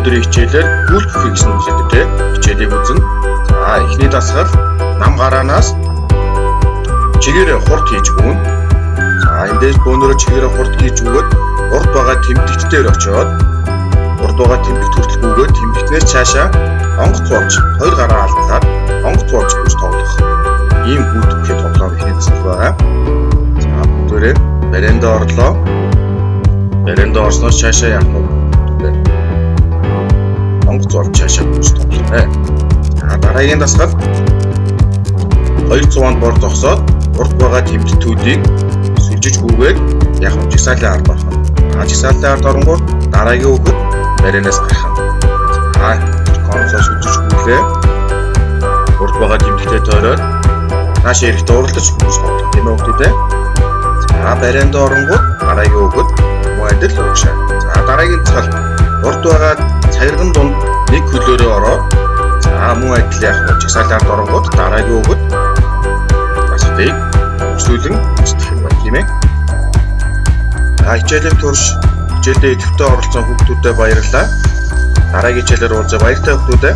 өнөөдрийн хичээлээр гүйлтгэх гэсэн нөлөөтэй хичээлийг үзнэ. За эхний дасгал нам гараанаас чигээрээ хурд хийж өгнө. За эндээс бөөнөрөө чигээрээ хурд хийж өгөөд урд байгаа тэмдэгт дээр очиод урд байгаа тэмдэгт хүртэл өгөөд тэмдэгтнээс цаашаа онгоц болж хоёр гараа алдлаад онгоц болж хүч тоглох. Ийм гүйтгэхийн тоглоом ихний дасгал байгаа. За бүгдээрээ барианда орлоо. Барианда орсноос цаашаа явах нь онгоц болж цаашаа хүч тоглоно. За дараагийн дасгал 200-анд бор зогсоод урд байгаа тэмдэгтүүдийг сүлжиж гүгээд яг жигсаалын ард орох. Жигсаалын ард оронгоор дараагийн өгөхөд барианаас гарах. За консол сүлжиж гүйлээ. Урд байгаа тэмдэгтээ тойроод нааш эрэхтэй уралдаж хүч тоглох. Тийм үү хэмээн. За барианд оронгууд дараагийн өгөхөд муудал уушаа. За дараагийн цал урд байгаа цайрган дунд нэг хөлөөрөө ороод за мөн адил яг жигсаалын ард оронгууд дараагийн өгөхөд басдыг өсвөлэн үсдэх юм байна тийм ээ. Хичээлийн турш хичээлдээ идэвхтэй оролцсон хүүхдүүдэд баярлалаа. Дараагийн хичээлээр уулзъя. Баяртай хүүхдүүдээ.